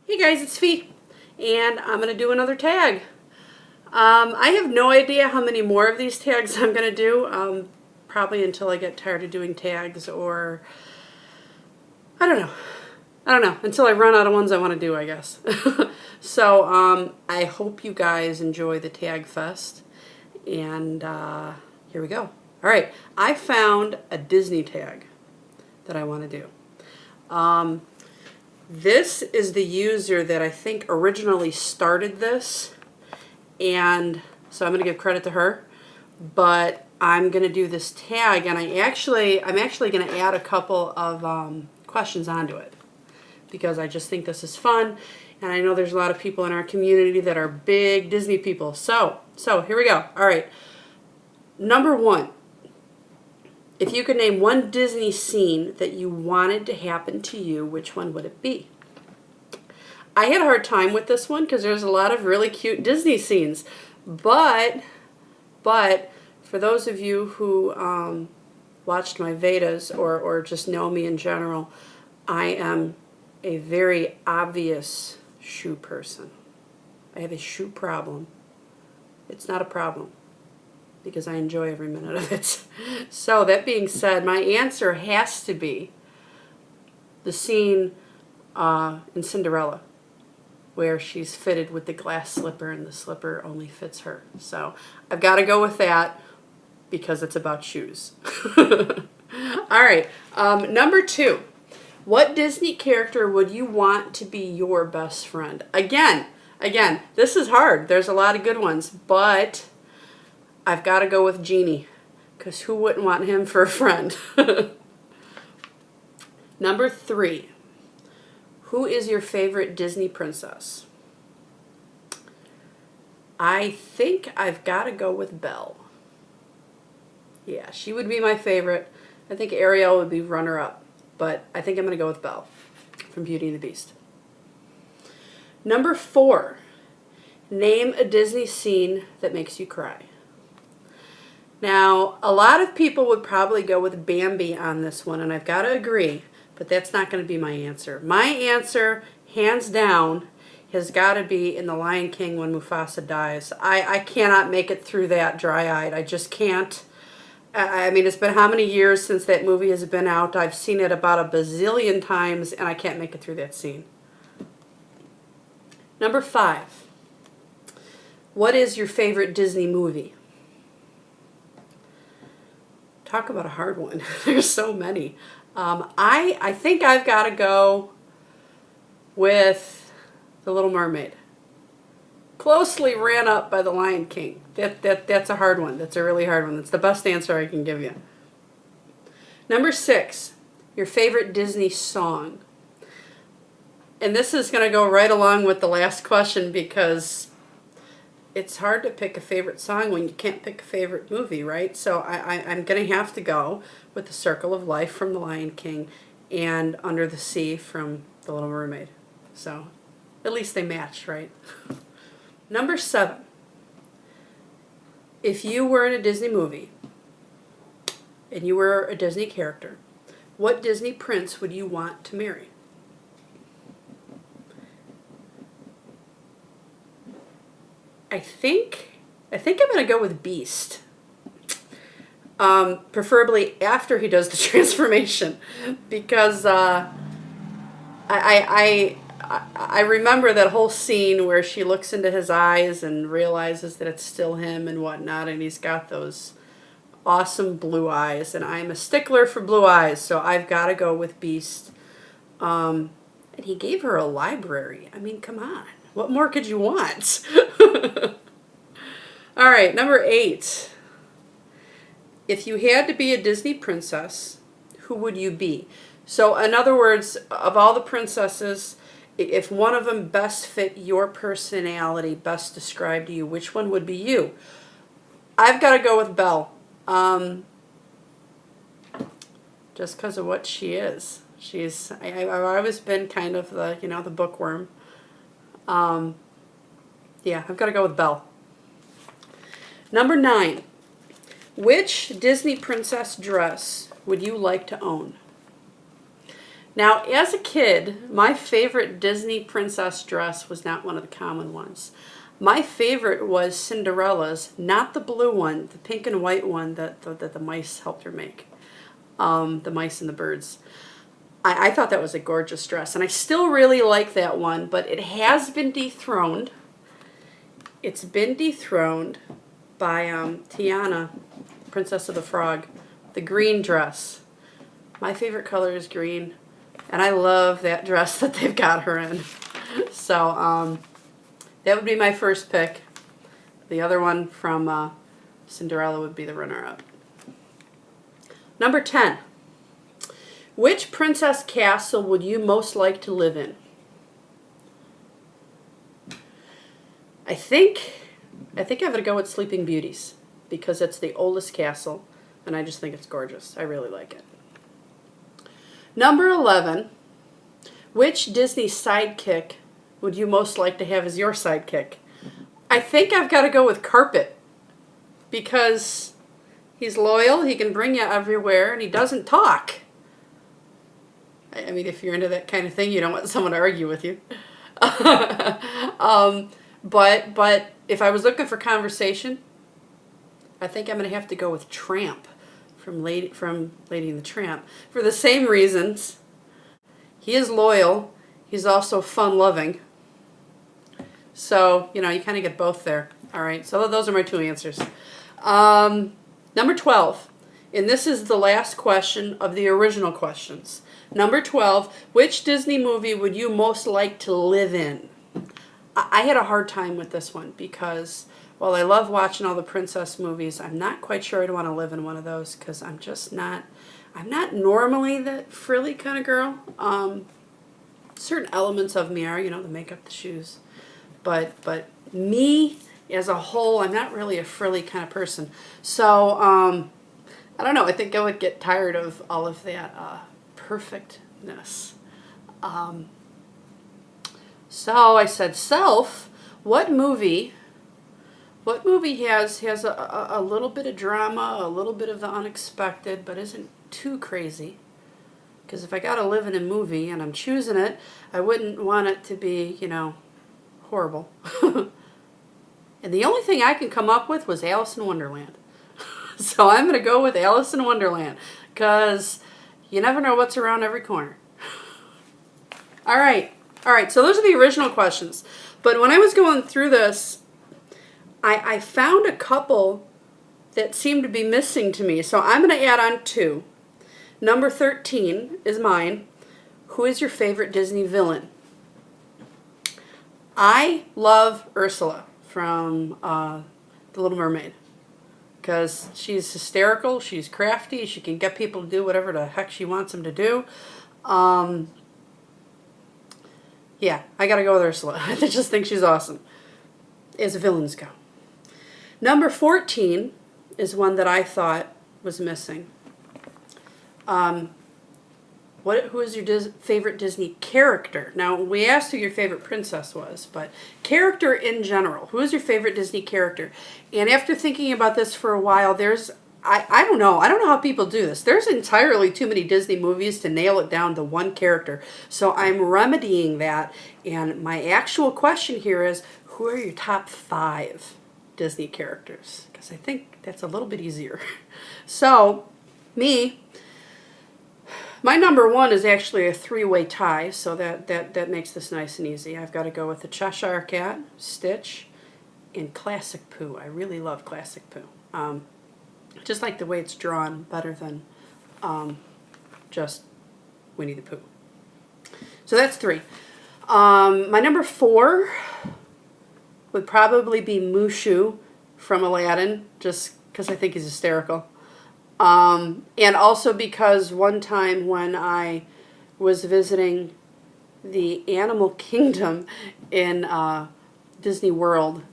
Hey guys, it's Fee, and I'm going to do another tag. I have no idea how many more of these tags I'm going to do, probably until I get tired of doing tags, or I don't know. Until I run out of ones I want to do, I guess. So I hope you guys enjoy the Tag Fest, and here we go. All right, I found a Disney tag that I want to do. This is the user that I think originally started this, and so I'm going to give credit to her, but I'm going to do this tag, and I'm actually going to add a couple of questions onto it, because I just think this is fun, and I know there's a lot of people in our community that are big Disney people. So here we go. All right, number one. If you could name one Disney scene that you wanted to happen to you, which one would it be? I had a hard time with this one because there's a lot of really cute Disney scenes. But for those of you who watched my Vedas or just know me in general, I am a very obvious shoe person. I have a shoe problem. It's not a problem, because I enjoy every minute of it. So that being said, my answer has to be the scene in Cinderella where she's fitted with the glass slipper and the slipper only fits her. So I've got to go with that because it's about shoes. All right, number two. What Disney character would you want to be your best friend? Again, this is hard. There's a lot of good ones, but I've got to go with Genie, because who wouldn't want him for a friend? Number three, who is your favorite Disney princess? I think I've got to go with Belle. Yeah, she would be my favorite. I think Ariel would be runner-up, but I think I'm going to go with Belle from Beauty and the Beast. Number four, name a Disney scene that makes you cry. Now, a lot of people would probably go with Bambi on this one, and I've got to agree, but that's not going to be my answer. My answer, hands down, has got to be in The Lion King when Mufasa dies. I cannot make it through that dry-eyed. I just can't. I mean, it's been how many years since that movie has been out? I've seen it about a bazillion times, and I can't make it through that scene. Number five, what is your favorite Disney movie? Talk about a hard one. There's so many. I think I've got to go with The Little Mermaid. Closely ran up by The Lion King. That's a hard one. That's a really hard one. That's the best answer I can give you. Number six, your favorite Disney song. And this is going to go right along with the last question, because it's hard to pick a favorite song when you can't pick a favorite movie, right? So I'm going to have to go with The Circle of Life from The Lion King and Under the Sea from The Little Mermaid. So at least they match, right? Number seven. If you were in a Disney movie and you were a Disney character, what Disney prince would you want to marry? I think I'm going to go with Beast. Preferably after he does the transformation, because I remember that whole scene where she looks into his eyes and realizes that it's still him and whatnot, and he's got those awesome blue eyes, and I'm a stickler for blue eyes, so I've got to go with Beast. And he gave her a library. I mean, come on. What more could you want? All right, number eight. If you had to be a Disney princess, who would you be? So, in other words, of all the princesses, if one of them best fit your personality, best described you, which one would be you? I've got to go with Belle. Just because of what she is. I've always been kind of the, the bookworm. Yeah, I've got to go with Belle. Number nine. Which Disney princess dress would you like to own? Now, as a kid, my favorite Disney princess dress was not one of the common ones. My favorite was Cinderella's, not the blue one, the pink and white one that the mice helped her make. The mice and the birds. I thought that was a gorgeous dress, and I still really like that one, but it has been dethroned. It's been dethroned by Tiana, Princess of the Frog, the green dress. My favorite color is green, and I love that dress that they've got her in. So that would be my first pick. The other one from Cinderella would be the runner-up. Number 10. Which princess castle would you most like to live in? I think I'm going to go with Sleeping Beauty's because it's the oldest castle, and I just think it's gorgeous. I really like it. Number 11. Which Disney sidekick would you most like to have as your sidekick? I think I've got to go with Carpet because he's loyal, he can bring you everywhere, and he doesn't talk. I mean, if you're into that kind of thing, you don't want someone to argue with you. But if I was looking for conversation, I think I'm going to have to go with Tramp from Lady and the Tramp for the same reasons. He is loyal. He's also fun-loving. So, you kind of get both there. All right, so those are my two answers. Number 12, and this is the last question of the original questions. Number 12, which Disney movie would you most like to live in? I had a hard time with this one because while I love watching all the princess movies, I'm not quite sure I'd want to live in one of those because I'm not normally that frilly kind of girl. Certain elements of me are, the makeup, the shoes. But me as a whole, I'm not really a frilly kind of person. So, I don't know. I think I would get tired of all of that perfectness. So I said, self, what movie has a little bit of drama, a little bit of the unexpected, but isn't too crazy? Because if I got to live in a movie and I'm choosing it, I wouldn't want it to be, horrible. And the only thing I can come up with was Alice in Wonderland. So I'm going to go with Alice in Wonderland because you never know what's around every corner. All right, so those are the original questions. But when I was going through this, I found a couple that seemed to be missing to me. So I'm going to add on 2. Number 13 is mine. Who is your favorite Disney villain? I love Ursula from The Little Mermaid because she's hysterical, she's crafty, she can get people to do whatever the heck she wants them to do. Yeah, I gotta go with Ursula. I just think she's awesome, as villains go. Number 14 is one that I thought was missing. Who is your favorite Disney character? Now, we asked who your favorite princess was, but character in general. Who is your favorite Disney character? And after thinking about this for a while, I don't know. I don't know how people do this. There's entirely too many Disney movies to nail it down to one character. So I'm remedying that. And my actual question here is, who are your top 5 Disney characters? Because I think that's a little bit easier. So, my number 1 is actually a 3-way tie, so that makes this nice and easy. I've got to go with the Cheshire Cat, Stitch, and Classic Pooh. I really love Classic Pooh. Just like the way it's drawn, better than just Winnie the Pooh. So that's 3. My number 4 would probably be Mushu from Aladdin, just because I think he's hysterical. And also because one time when I was visiting the Animal Kingdom in Disney World,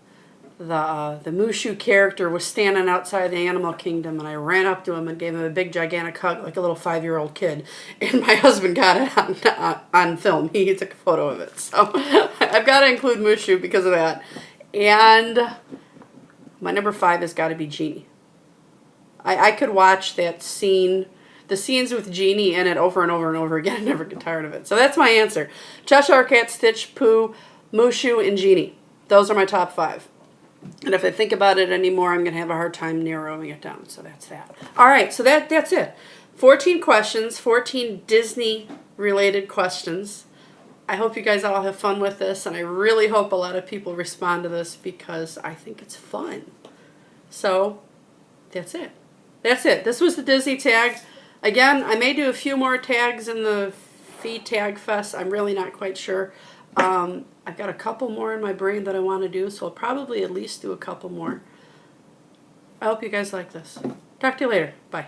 the Mushu character was standing outside the Animal Kingdom, and I ran up to him and gave him a big gigantic hug like a little 5-year-old kid. And my husband got it on film. He took a photo of it. So I've got to include Mushu because of that. And my number 5 has got to be Genie. I could watch that scene, the scenes with Jeannie in it over and over and over again. I never get tired of it. So that's my answer. Cheshire Cat, Stitch, Pooh, Mushu, and Jeannie. Those are my top 5. And if I think about it anymore, I'm going to have a hard time narrowing it down. So that's that. All right, so that's it. 14 questions, 14 Disney-related questions. I hope you guys all have fun with this, and I really hope a lot of people respond to this because I think it's fun. So that's it. That's it. This was the Disney tag. Again, I may do a few more tags in the Fee Tag Fest. I'm really not quite sure. I've got a couple more in my brain that I want to do, so I'll probably at least do a couple more. I hope you guys like this. Talk to you later. Bye.